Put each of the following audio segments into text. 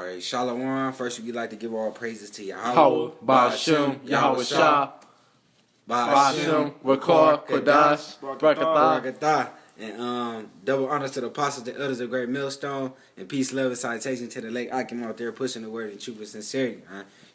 right, Shalom. First, we'd like to give all praises to Yahweh, Yahweh, Ba'ashem, Yahweh Shah, Ba'ashem, Rakar, Kodash, Barakatah. Barakatah. And double honors to the apostles and elders of Great Millstone, and peace, love, and salutation to the late Akim out there pushing the word in truth and sincerity.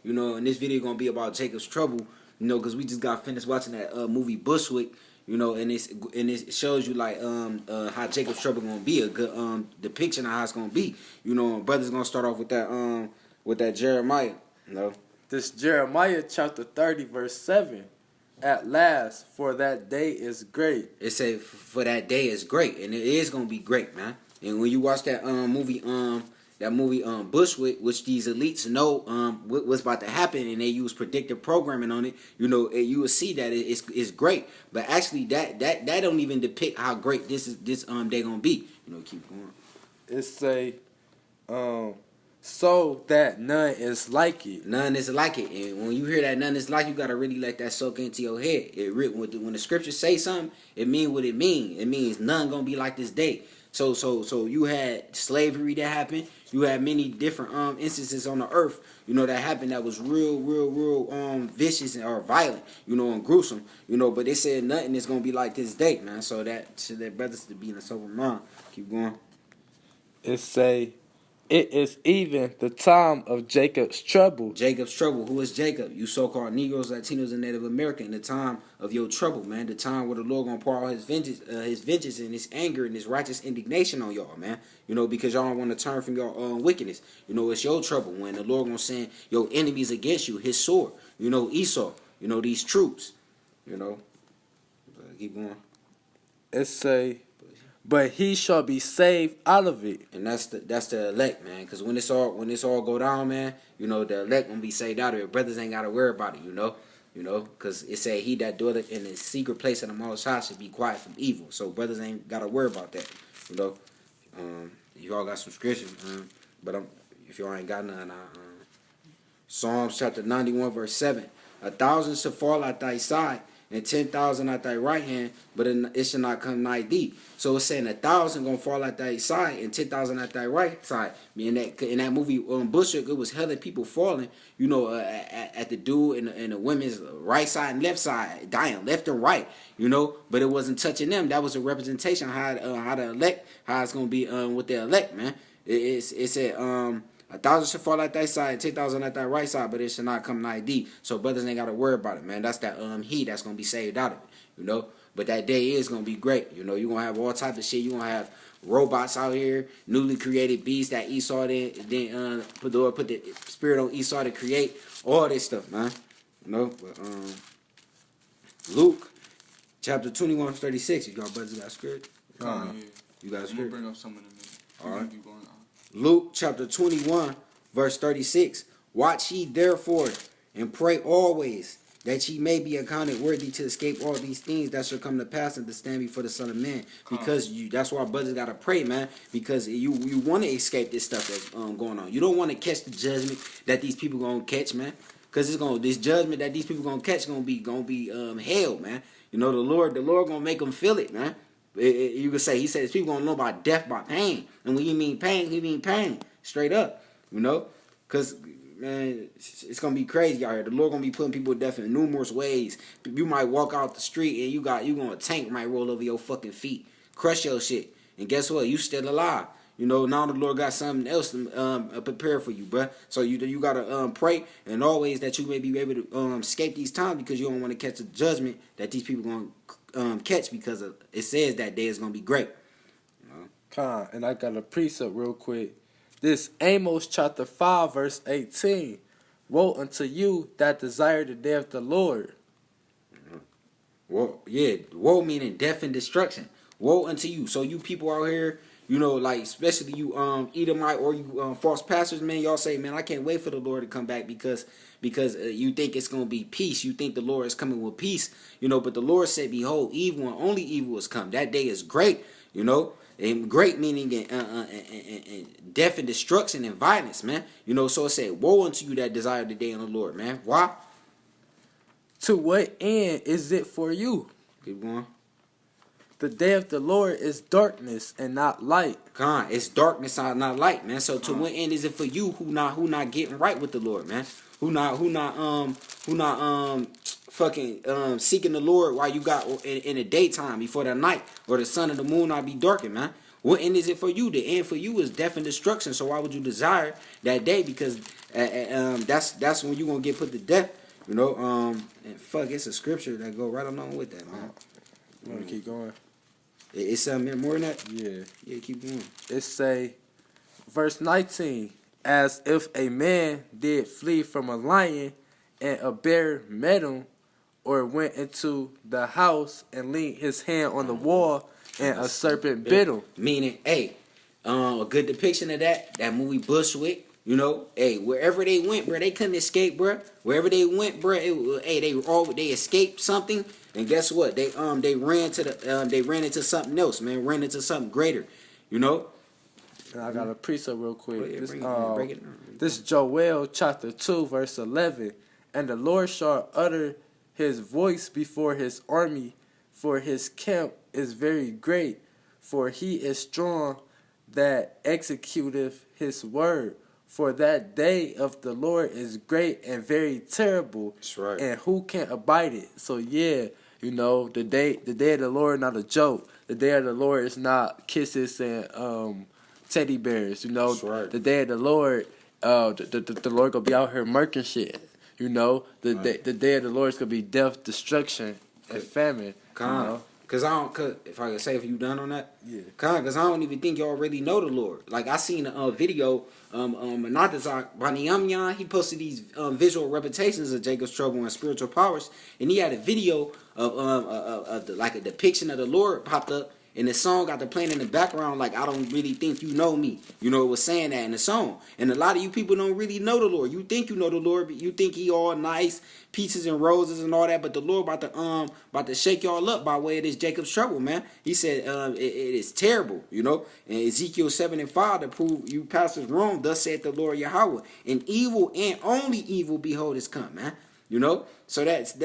You know, and this video gonna be about Jacob's trouble. You know, because we just got finished watching that movie Bushwick. You know, and it shows you like how Jacob's trouble gonna be a good depiction of how it's gonna be. You know, brother's gonna start off with that Jeremiah. You know, This Jeremiah chapter 30 verse 7. At last, for that day is great. it said for that day is great, and it is gonna be great, man. And when you watch that movie Bushwick, which these elites know what's about to happen, and they use predictive programming on it, you know, you will see that it's great. But actually, that don't even depict how great this day gonna be. You know, keep going. It say, so that none is like it. None is like it, and when you hear that none is like, you gotta really let that soak into your head. When the scriptures say something, it mean what it mean. It means none gonna be like this day. So you had slavery that happened. You had many different instances on the earth, you know, that happened that was real vicious or violent, you know, and gruesome, you know. But they said nothing is gonna be like this day, man. So that should let brothers to be in a sober mind. Keep going. It say, it is even the time of Jacob's trouble. Jacob's trouble. Who is Jacob? You so-called Negroes, Latinos, and Native American. The time of your trouble, man. The time where the Lord gonna pour out his vengeance and his anger and his righteous indignation on y'all, man. You know, because y'all don't want to turn from your wickedness. You know, it's your trouble when the Lord gonna send your enemies against you, his sword. You know, Esau. You know, these troops. You know. Keep going. It say, but he shall be saved out of it. And that's the elect, man. Because when this all go down, man, you know, the elect gonna be saved out of it. Brothers ain't gotta worry about it, you know. You know, because it say he that dwelleth in the secret place of the Most High should be quiet from evil. So brothers ain't gotta worry about that, you know. You all got some scriptures, but if y'all ain't got none, Psalms chapter 91 verse 7. 1,000 shall fall at thy side, and 10,000 at thy right hand, but it shall not come nigh thee. So it's saying 1,000 gonna fall at thy side and 10,000 at thy right side. In that movie Bushwick, it was hella people falling, you know, at the dude and the women's right side and left side, dying left and right, you know. But it wasn't touching them. That was a representation of how the elect, how it's gonna be with the elect, man. It said 1,000 shall fall at thy side, and 10,000 at thy right side, but it shall not come nigh thee. So brothers ain't gotta worry about it, man. That's that he that's gonna be saved out of it, you know. But that day is gonna be great, you know. You gonna have all types of shit. You gonna have robots out here, newly created beasts that Esau then put the spirit on Esau to create all this stuff, man. You know. But Luke chapter 21 36. You got brothers got scared? You got scared? I'm gonna bring up some in a minute. All right. Keep going on. Luke chapter 21, verse 36. Watch ye therefore, and pray always, that ye may be accounted worthy to escape all these things that shall come to pass and to stand before the Son of Man. Because that's why brothers gotta pray, man. Because you want to escape this stuff that's going on. You don't want to catch the judgment that these people gonna catch, man. Because this judgment that these people gonna catch gonna be hell, man. You know, the Lord gonna make them feel it, man. You could say, he says people gonna know about death by pain, and when you mean pain, he mean pain straight up, you know, because man, it's gonna be crazy out here. The Lord gonna be putting people to death in numerous ways. You might walk out the street and you gonna tank might roll over your fucking feet, crush your shit, and guess what? You still alive. You know, now the Lord got something else to prepare for you, bruh. So you gotta pray and always that you may be able to escape these times, because you don't want to catch the judgment that these people gonna catch, because it says that day is gonna be great. And I got a precept real quick. This Amos chapter 5 verse 18. Woe unto you that desire the day of the Lord. Woe, yeah, woe meaning death and destruction. Woe unto you. So you people out here, you know, like especially you Edomite or you false pastors, man, y'all say, man, I can't wait for the Lord to come back because you think it's going to be peace. You think the Lord is coming with peace, you know, but the Lord said, behold, evil and only evil has come. That day is great, you know, and great meaning and death and destruction and violence, man. You know, so it said, woe unto you that desire the day of the Lord, man. Why? To what end is it for you? Keep going. the day of the Lord is darkness and not light. Con, it's darkness, not light, man. So to what end is it for you who not getting right with the Lord, man? Who not fucking seeking the Lord while you got in the daytime before the night or the sun and the moon not be darkened, man? What end is it for you? The end for you is death and destruction. So why would you desire that day? Because that's when you gonna get put to death, you know. And fuck, it's a scripture that go right along with that, man. You want to keep going? It's something more than that. Yeah. Keep going. It say, verse 19, as if a man did flee from a lion and a bear met him, or went into the house and leaned his hand on the wall and a serpent bit him. Meaning, hey, a good depiction of that movie Bushwick. You know, hey, wherever they went, bro, they couldn't escape, bro. Wherever they went, bro, they escaped something, and guess what? They ran into something else, man. Ran into something greater, you know. And I got a precept real quick. Oh, yeah, break it down. This Joel chapter 2 verse 11, and the Lord shall utter his voice before his army, for his camp is very great, for he is strong that executeth his word. For that day of the Lord is great and very terrible. That's right. And who can abide it? So yeah, you know, the day of the Lord not a joke. The day of the Lord is not kisses and teddy bears. You know, that's right. The day of the Lord, the Lord gonna be out here murking shit. You know, the day of the Lord is gonna be death, destruction, and famine. You know? Cause if I could say if you done on that, Yeah. Cause I don't even think y'all really know the Lord. Like I seen a video, Manatazak Baniyamyan, he posted these visual representations of Jacob's trouble and spiritual powers, and he had a video of like a depiction of the Lord popped up. And the song got the playing in the background like, I don't really think you know me. You know, it was saying that in the song. And a lot of you people don't really know the Lord. You think you know the Lord, but you think he all nice, peaches and roses and all that. But the Lord about to shake y'all up by way of this Jacob's trouble, man. He said it is terrible, you know. And Ezekiel 7:5 to prove you pastors wrong, thus saith the Lord Yahweh. And evil and only evil behold is come, man. You know, so that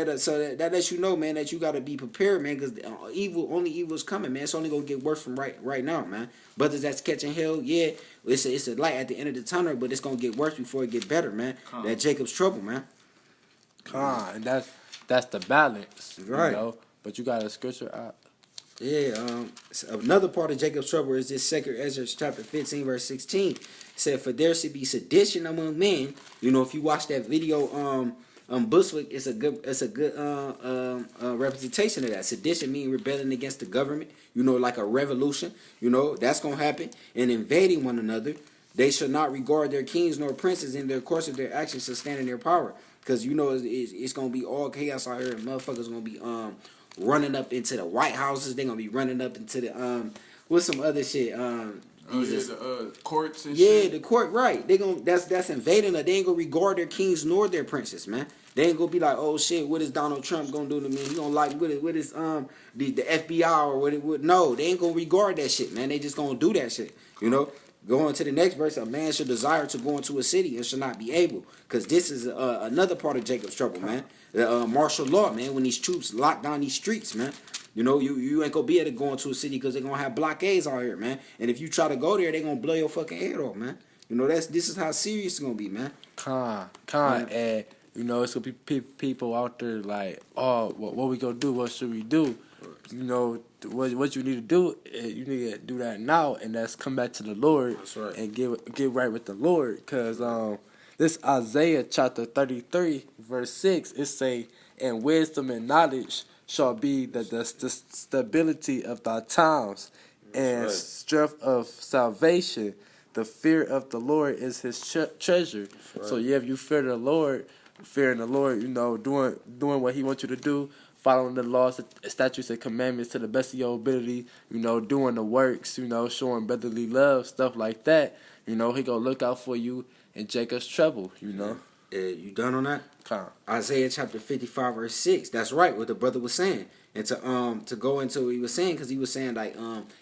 lets you know, man, that you gotta be prepared, man, because only evil is coming, man. It's only gonna get worse from right now, man. Brothers that's catching hell, yeah, it's a light at the end of the tunnel, but it's gonna get worse before it get better, man. That Jacob's trouble, man. And that's the balance, right? You know? But you got a scripture out. Yeah, another part of Jacob's trouble is this 2 Ezra chapter 15 verse 16. It said, for there should be sedition among men. You know, if you watch that video, Bushwick, it's a good representation of that. Sedition means rebelling against the government, you know, like a revolution, you know, that's gonna happen, and invading one another. They shall not regard their kings nor princes in their course of their actions to stand in their power, because you know it's gonna be all chaos out here, and motherfuckers gonna be running up into the White Houses. They're gonna be running up into the what's some other shit the courts and yeah, shit. the court, right. They gonna that's invading her. They ain't gonna regard their kings nor their princes, man. They ain't gonna be like, oh shit, what is Donald Trump gonna do to me? He gonna like what is the FBI or what no, they ain't gonna regard that shit, man. They just gonna do that shit. You know? Going to the next verse, a man should desire to go into a city and should not be able. Because this is another part of Jacob's trouble, man. The martial law, man, when these troops lock down these streets, man. You know, you ain't gonna be able to go into a city because they're gonna have blockades out here, man. And if you try to go there, they're gonna blow your fucking head off, man. You know, this is how serious it's gonna be, man. And you know, it's gonna be people out there like, oh, what we gonna do? What should we do? You know, what you need to do? You need to do that now, and that's come back to the Lord. That's right. And get right with the Lord, cause this Isaiah chapter 33 verse 6 it say, and wisdom and knowledge shall be the stability of thy times, and right. strength of salvation. The fear of the Lord is his treasure. Right. So yeah, if you fearing the Lord, you know, doing what he wants you to do, following the laws, statutes, and commandments to the best of your ability, you know, doing the works, you know, showing brotherly love, stuff like that, you know, he gonna look out for you in Jacob's trouble, you know. You done on that? Come. Isaiah chapter 55 verse 6. That's right, what the brother was saying. And to go into what he was saying, because he was saying like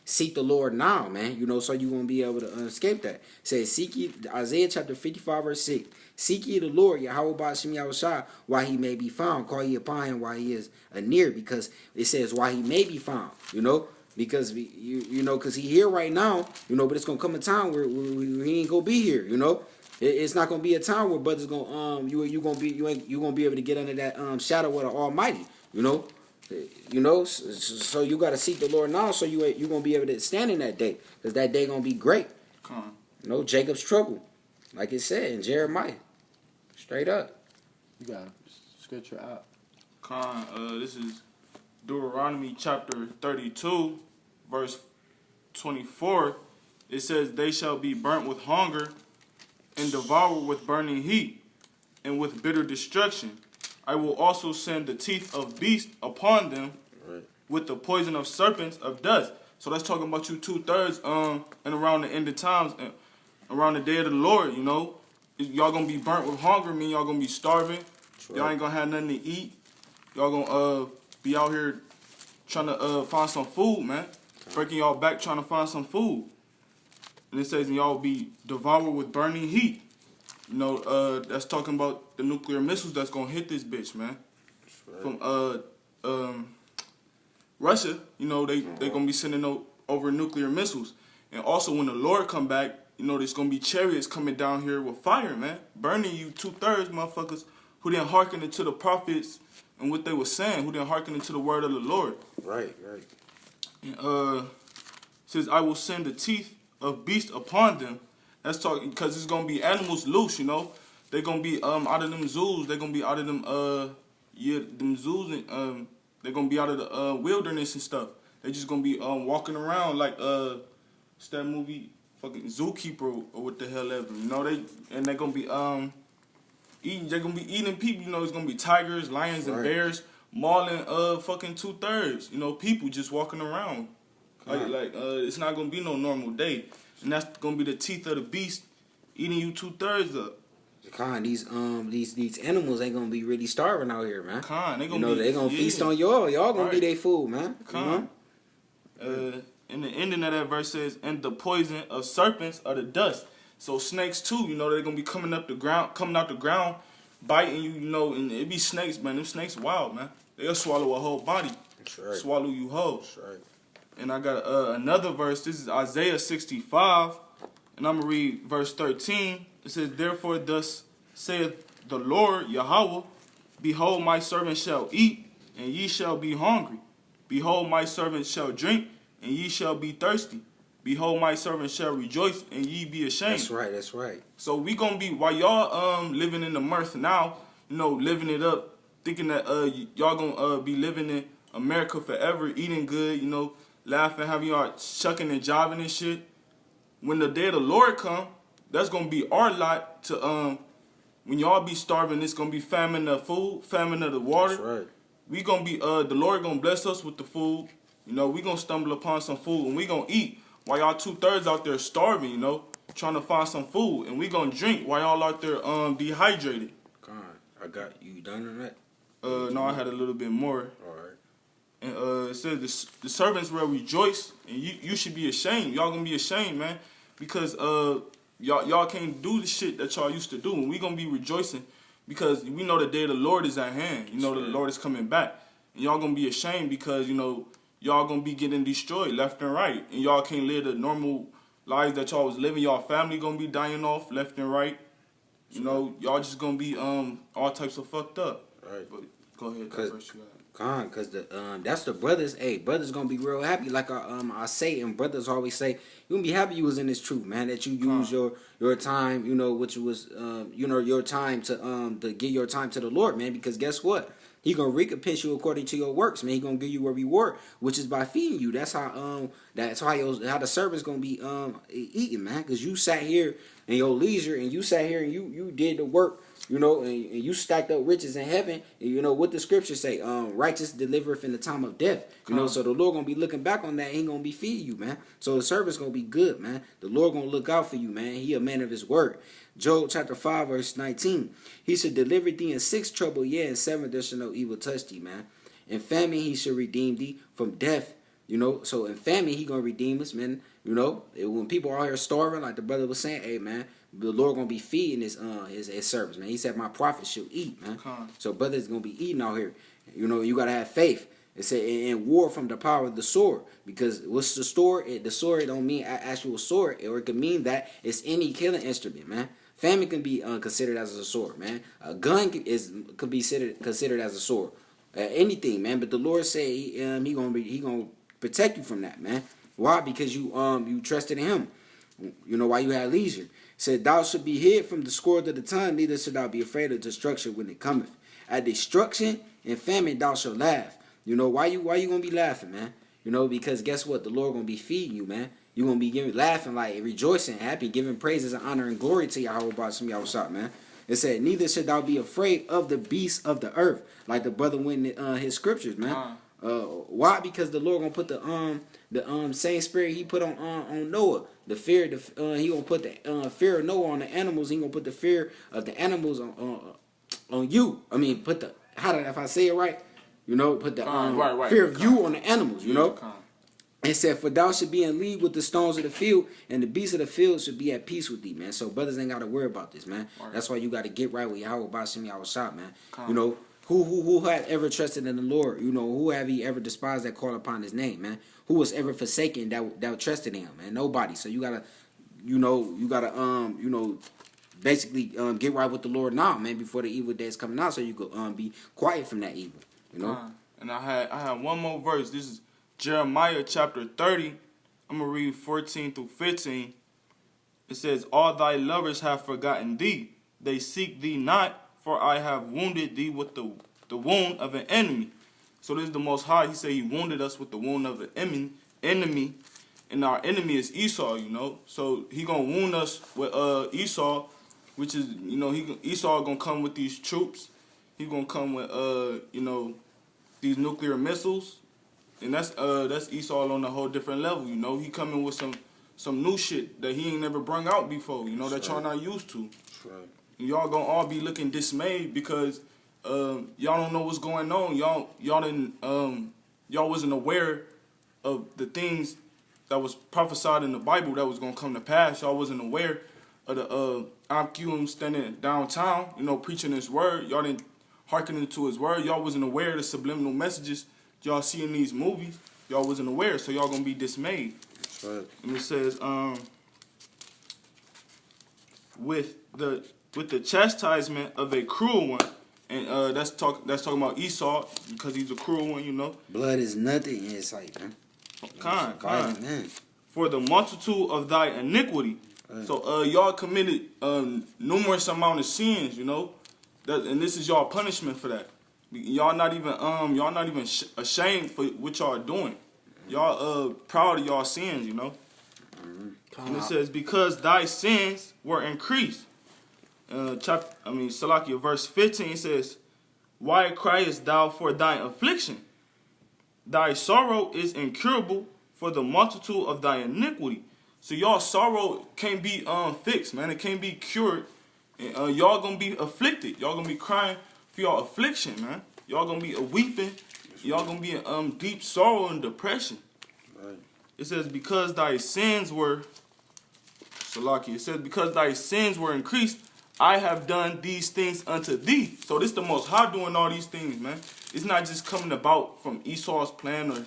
seek the Lord now, man. You know, so you won't be able to escape that. It says seek ye, Isaiah chapter 55 verse 6. Seek ye the Lord, Yahweh Ba'ashem Yahushua, while he may be found. Call ye upon him while he is near, because it says while he may be found. You know, because you know, because he here right now, you know, but it's gonna come a time where he ain't gonna be here, you know. It's not gonna be a time where brothers gonna you gonna be able to get under that shadow of the Almighty, you know. You know, so you gotta seek the Lord now, so you gonna be able to stand in that day, because that day gonna be great. Come on. You know, Jacob's trouble, like it said in Jeremiah, straight up. You got scripture out. This is Deuteronomy chapter 32, verse 24. It says, "They shall be burnt with hunger and devoured with burning heat and with bitter destruction. I will also send the teeth of beasts upon them with the poison of serpents of dust." So that's talking about you 2/3 and around the end of times, and around the day of the Lord, you know. Y'all gonna be burnt with hunger, mean y'all gonna be starving. Y'all ain't gonna have nothing to eat. Y'all gonna be out here trying to find some food, man. Breaking y'all back trying to find some food. And it says y'all be devoured with burning heat. You know, that's talking about the nuclear missiles that's gonna hit this bitch, man. From Russia, you know, they gonna be sending over nuclear missiles. And also when the Lord come back, you know, there's gonna be chariots coming down here with fire, man. Burning you 2/3 motherfuckers who didn't hearken into the prophets and what they were saying, who didn't hearken into the word of the Lord. Right. And says, "I will send the teeth of beasts upon them." That's talking because it's gonna be animals loose, you know. They're gonna be out of them zoos. They're gonna be out of them them zoos, and they're gonna be out of the wilderness and stuff. They're just gonna be walking around like what's that movie? Fucking Zookeeper or what the hell ever. You know, they're gonna be eating. They're gonna be eating people. You know, it's gonna be tigers, lions, and bears mauling fucking 2/3. You know, people just walking around. Like it's not gonna be no normal day, and that's gonna be the teeth of the beast eating you 2/3 up. These animals ain't gonna be really starving out here, man. They gonna they gonna feast on y'all. Y'all gonna be their food, man. And the ending of that verse says, "And the poison of serpents are the dust." So snakes too, you know, they're gonna be coming out the ground, biting you, you know, and it be snakes, man. Them snakes wild, man. They'll swallow a whole body, swallow you whole. That's right. And I got another verse. This is Isaiah 65, and I'm gonna read verse 13. It says, "Therefore thus saith the Lord Yahweh, Behold, my servant shall eat, and ye shall be hungry. Behold, my servant shall drink, and ye shall be thirsty. Behold, my servant shall rejoice, and ye be ashamed." That's right. So we gonna be, while y'all living in the mirth now, you know, living it up, thinking that y'all gonna be living in America forever, eating good, you know, laughing, having y'all shucking and jiving and shit. When the day of the Lord come, that's gonna be our lot to when y'all be starving, it's gonna be famine of food, famine of the water. That's right. We gonna be the Lord gonna bless us with the food. You know, we gonna stumble upon some food and we gonna eat while y'all 2/3 out there starving, you know, trying to find some food, and we gonna drink while y'all out there dehydrated. God, I got you done on that. No, I had a little bit more. All right. And it says the servants will rejoice, and you should be ashamed. Y'all gonna be ashamed, man, because y'all can't do the shit that y'all used to do, and we gonna be rejoicing because we know the day of the Lord is at hand. You know, the Lord is coming back, and y'all gonna be ashamed because, you know, y'all gonna be getting destroyed left and right, and y'all can't live the normal lives that y'all was living. Y'all family gonna be dying off left and right. You know, y'all just gonna be all types of fucked up. Right. But go ahead. First you got. Cause that's the brothers. Hey, brothers gonna be real happy. Like I say, and brothers always say, you gonna be happy you was in this truth, man. That you use your time, you know, which was you know, your time to give your time to the Lord, man. Because guess what? He gonna recompense you according to your works, man. He gonna give you a reward, which is by feeding you. That's how how the servant's gonna be eating, man. Cause you sat here in your leisure, and you sat here and you did the work, you know, and you stacked up riches in heaven. And you know what the scriptures say, righteous delivereth in the time of death. You know, so the Lord gonna be looking back on that. And he gonna be feeding you, man. So the servant's gonna be good, man. The Lord gonna look out for you, man. He a man of his word. Job chapter 5 verse 19. He should deliver thee in 6 trouble, yea, in 7 there shall no evil touch thee, man. In famine he should redeem thee from death. You know, so in famine he gonna redeem us, man. You know, when people are out here starving, like the brother was saying, hey man, the Lord gonna be feeding his servants, man. He said my prophets shall eat, man. So brothers gonna be eating out here. You know, you gotta have faith. It said in war from the power of the sword. Because what's the sword? The sword don't mean actual sword, or it could mean that it's any killing instrument, man. Famine can be considered as a sword, man. A gun could be considered as a sword. Anything, man. But the Lord said he gonna protect you from that, man. Why? Because you trusted in Him. You know, while you had leisure. It said, thou should be hid from the scourge of the tongue, neither should thou be afraid of destruction when it cometh. At destruction and famine thou shalt laugh. You know, why you gonna be laughing, man? You know, because guess what? The Lord gonna be feeding you, man. You gonna be laughing, like rejoicing, happy, giving praises and honor and glory to Yahweh Bashim Yahushua, man. It said, neither should thou be afraid of the beasts of the earth, like the brother went in his scriptures, man. Why? Because the Lord gonna put the same spirit He put on Noah. The fear, He gonna put the fear of Noah on the animals. He gonna put the fear of the animals on you. I mean, put the if I say it right, you know, put the fear of you on the animals. You know. It said, for thou should be in league with the stones of the field, and the beasts of the field should be at peace with thee, man. So brothers ain't got to worry about this, man. Right. That's why you got to get right with Yahweh Bashim Yahushua, man. You know, who had ever trusted in the Lord? You know, who have He ever despised that call upon His name, man? Who was ever forsaken that trusted in Him, man? Nobody. So you gotta, basically get right with the Lord now, man, before the evil days coming out, so you could be quiet from that evil, you know. And I had one more verse. This is Jeremiah chapter 30. I'm going to read 14 through 15. It says, all thy lovers have forgotten thee. They seek thee not, for I have wounded thee with the wound of an enemy. So this is the Most High. He said He wounded us with the wound of an enemy. And our enemy is Esau, you know. So He going to wound us with Esau, which is, you know, Esau going to come with these troops. He going to come with, these nuclear missiles. And that's Esau on a whole different level, you know. He coming with some new shit that he ain't never brung out before, you know, that y'all not used to. Right. And y'all gonna all be looking dismayed because y'all don't know what's going on. Y'all wasn't aware of the things that was prophesied in the Bible that was gonna come to pass. Y'all wasn't aware of the Akim standing downtown, you know, preaching His word. Y'all didn't hearken into His word. Y'all wasn't aware of the subliminal messages y'all see in these movies. Y'all wasn't aware, so y'all gonna be dismayed. That's right. And it says, with the chastisement of a cruel one, and that's talking about Esau because he's a cruel one, you know. Blood is nothing in His sight, man. Kind. Man. For the multitude of thy iniquity. Right. So y'all committed numerous amount of sins, you know. And this is y'all punishment for that. Y'all not even ashamed for what y'all are doing. Y'all proud of y'all sins, you know. And it says, because thy sins were increased. Salakia, verse 15 says, why criest thou for thine affliction? Thy sorrow is incurable for the multitude of thy iniquity. So y'all sorrow can't be fixed, man. It can't be cured. And y'all gonna be afflicted. Y'all gonna be crying for your affliction, man. Y'all gonna be weeping. Y'all gonna be in deep sorrow and depression. Right. It says, because thy sins were, Salaki, it says, because thy sins were increased, I have done these things unto thee. So this the Most High doing all these things, man. It's not just coming about from Esau's plan or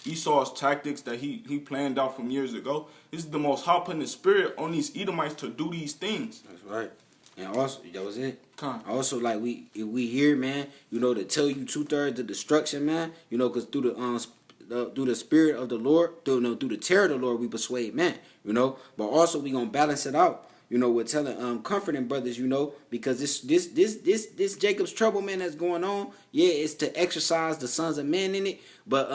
Esau's tactics that he planned out from years ago. This is the Most High putting the spirit on these Edomites to do these things. That's right. And also, that was it. Come. Also, like we here, man, you know, to tell you 2/3 of destruction, man. You know, because through the spirit of the Lord, through the terror of the Lord, we persuade man. You know, but also we gonna balance it out. You know, we're telling comforting brothers, you know, because this Jacob's trouble, man, that's going on. Yeah, it's to exercise the sons of men in it, but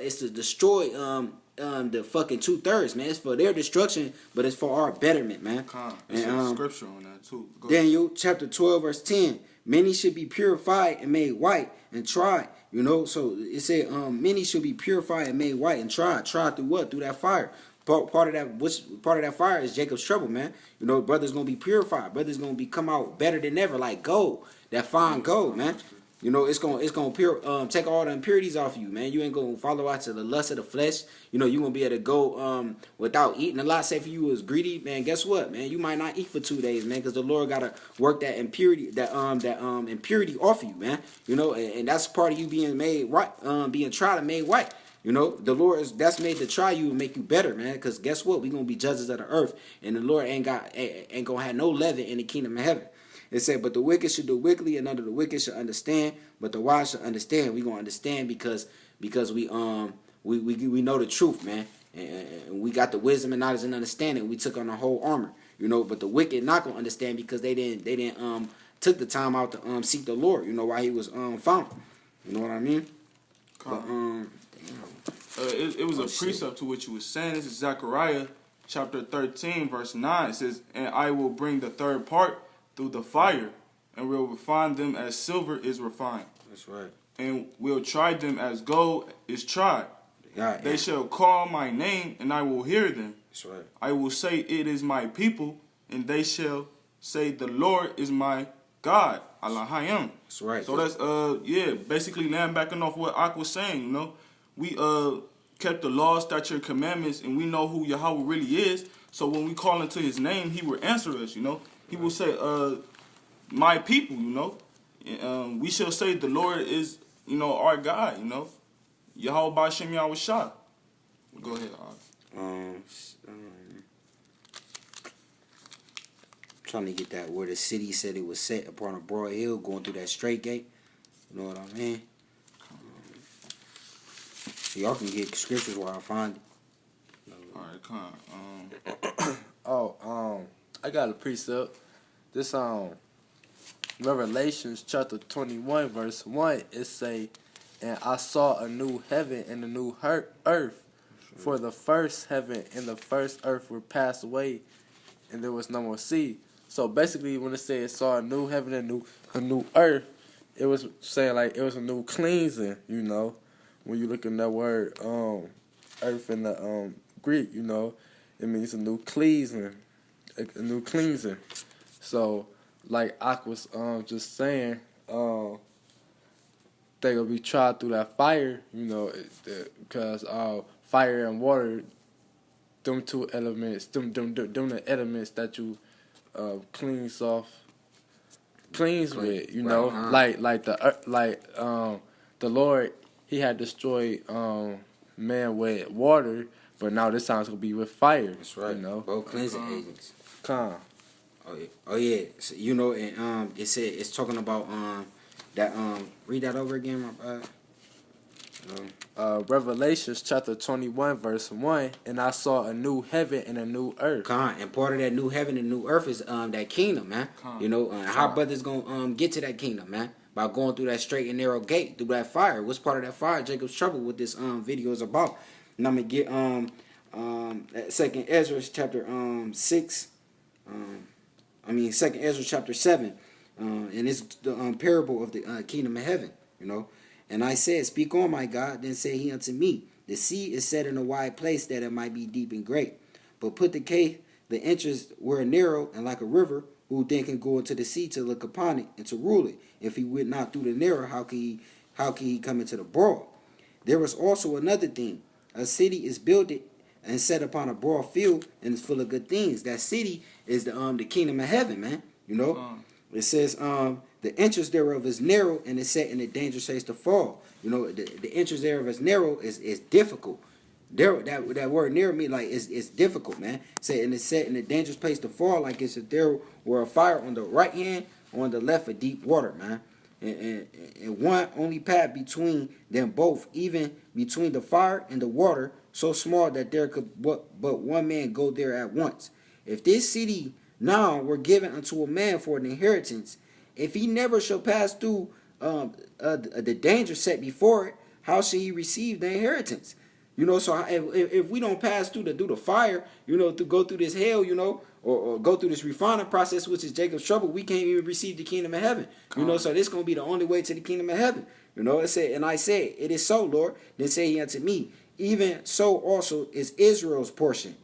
it's to destroy the fucking 2/3, man. It's for their destruction, but it's for our betterment, man. There's some scripture on that too. Daniel chapter 12 verse 10. Many should be purified and made white and tried. You know, so it said many should be purified and made white and tried. Tried through what? Through that fire. Part of that fire is Jacob's trouble, man. You know, brothers gonna be purified. Brothers gonna come out better than ever, like gold, that fine gold, man. You know, it's gonna take all the impurities off you, man. You ain't gonna follow after the lust of the flesh. You know, you gonna be able to go without eating a lot. Say for you was greedy, man. Guess what, man? You might not eat for 2 days, man, because the Lord gotta work that impurity, that impurity off of you, man. You know, and that's part of you being made right, being tried and made white. You know, the Lord that's made to try you and make you better, man. Because guess what? We gonna be judges of the earth, and the Lord ain't gonna have no leaven in the kingdom of heaven. It said, but the wicked should do wickedly, and none of the wicked should understand, but the wise should understand. We gonna understand because we know the truth, man, and we got the wisdom and knowledge and understanding. We took on the whole armor, you know. But the wicked not gonna understand because they didn't took the time out to seek the Lord, you know, while he was found. You know what I mean? But, it was a precept to what you were saying. This is Zechariah chapter 13, verse 9. It says, and I will bring the third part through the fire, and will refine them as silver is refined. That's right. And will try them as gold is tried. God, they shall call my name, and I will hear them. That's right. I will say, it is my people, and they shall say, the Lord is my God. Allahayim. That's right. So that's basically land backing off what Ak was saying, you know. We kept the law, statute, commandments, and we know who Yahweh really is. So when we call into his name, he will answer us, you know. He will say, my people, you know. We shall say the Lord is, you know, our God, you know. Yahweh Ba'Shem Yahweh Shah. Go ahead, trying to get that where the city said it was set upon a broad hill going through that straight gate. You know what I mean? So y'all can get scriptures while I find it. Alright, come on. I got a precept. This Revelations chapter 21 verse 1, it say, and I saw a new heaven and a new earth, for the first heaven and the first earth were passed away, and there was no more sea. So basically, when it said it saw a new heaven and a new earth, it was saying like it was a new cleansing. You know, when you look in that word earth in the Greek, you know, it means a new cleansing, a new cleansing. So, like Ak was just saying, they gonna be tried through that fire, you know, because fire and water, them two elements, them the elements that you cleans with, you know, right. like the Lord, he had destroyed man with water, but now this time's gonna be with fire. That's right. You know, both cleansing agents. Come. Oh yeah. So, you know, and it said it's talking about that read that over again, my bad. Revelations chapter 21 verse 1, and I saw a new heaven and a new earth. And part of that new heaven and new earth is that kingdom, man. You know, how brothers gonna get to that kingdom, man? By going through that straight and narrow gate, through that fire. What's part of that fire? Jacob's trouble, what this video is about. And I'm gonna get Second Ezra chapter 6. Second Ezra chapter 7. And it's the parable of the kingdom of heaven, you know. And I said, speak on, my God. Then said he unto me, the sea is set in a wide place that it might be deep and great. But put the cave, the entrance were narrow and like a river, who then can go into the sea to look upon it and to rule it. If he went not through the narrow, how can he come into the broad? There was also another thing. A city is builded and set upon a broad field and is full of good things. That city is the kingdom of heaven, man. You know? It says the entrance thereof is narrow and is set in a dangerous place to fall. You know, the entrance thereof is narrow is difficult. That word narrow me like it's difficult, man. Say and it's set in a dangerous place to fall, like it's if there were a fire on the right hand or on the left of deep water, man. And one only path between them both, even between the fire and the water, so small that there could but one man go there at once. If this city now were given unto a man for an inheritance, if he never shall pass through the danger set before it, how shall he receive the inheritance? You know, so if we don't pass through the fire, you know, to go through this hell, you know, or go through this refining process, which is Jacob's trouble, we can't even receive the kingdom of heaven. You know, so this is going to be the only way to the kingdom of heaven. You know, it said, and I said, it is so, Lord. Then said he unto me, even so also is Israel's portion.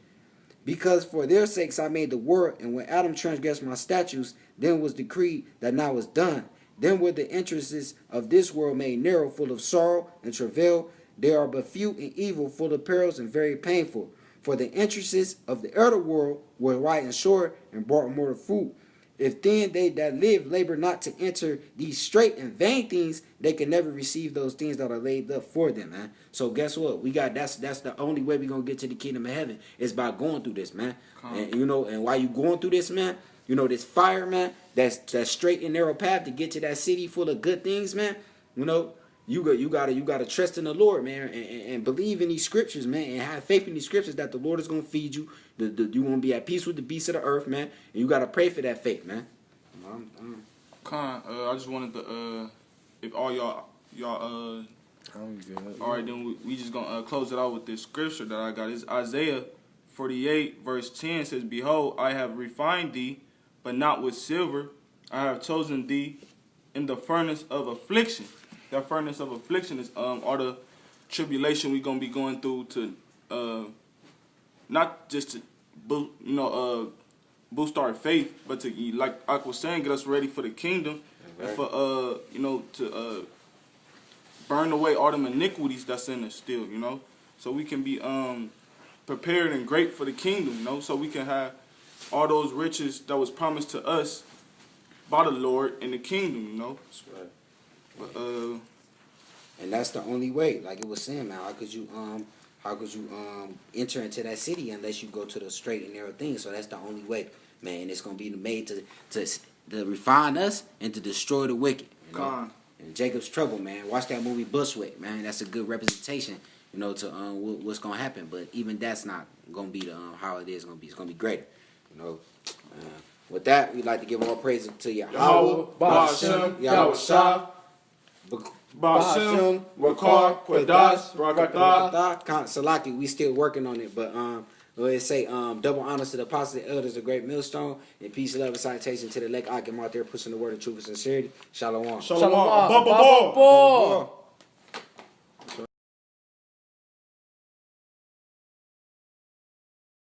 Because for their sakes I made the world, and when Adam transgressed my statutes, then was decreed that now was done. Then were the entrances of this world made narrow, full of sorrow and travail. They are but few and evil, full of perils and very painful. For the entrances of the other world were wide and short, and brought mortal fruit. If then they that live labor not to enter these straight and vain things, they can never receive those things that are laid up for them, man. So guess what? We got that's the only way we're gonna get to the kingdom of heaven is by going through this, man. And you know, and while you going through this, man, you know, this fire, man, that's straight and narrow path to get to that city full of good things, man. You know, you gotta trust in the Lord, man, and believe in these scriptures, man, and have faith in these scriptures that the Lord is gonna feed you. You gonna be at peace with the beasts of the earth, man, and you gotta pray for that faith, man. I just wanted to if all y'all I'm good. all right, then we just gonna close it out with this scripture that I got. It's Isaiah 48 verse 10 says, "Behold, I have refined thee, but not with silver. I have chosen thee in the furnace of affliction." That furnace of affliction is all the tribulation we gonna be going through to not just to boost our faith, but to, like I was saying, get us ready for the kingdom, and for to burn away all them iniquities that's in us still, so we can be prepared and great for the kingdom, so we can have all those riches that was promised to us by the Lord in the kingdom, That's right. But, and that's the only way. Like it was saying, man, how could you enter into that city unless you go to the straight and narrow things? So that's the only way, man. And it's gonna be made to refine us and to destroy the wicked. And Jacob's trouble, man. Watch that movie Bushwick, man. That's a good representation, to what's gonna happen. But even that's not gonna be the how it is gonna be. It's gonna be greater, With that, we'd like to give all praise to Yahweh, Ba'ashem, Yahushua, Ba'ashem, Wakar, Quadas, Rakatah. Salaki, we still working on it, but let's say double honors to the apostles and elders of Great Millstone, and peace, love, and salutation to the elect Akim out there pushing the word of truth and sincerity. Shalom. Shalom.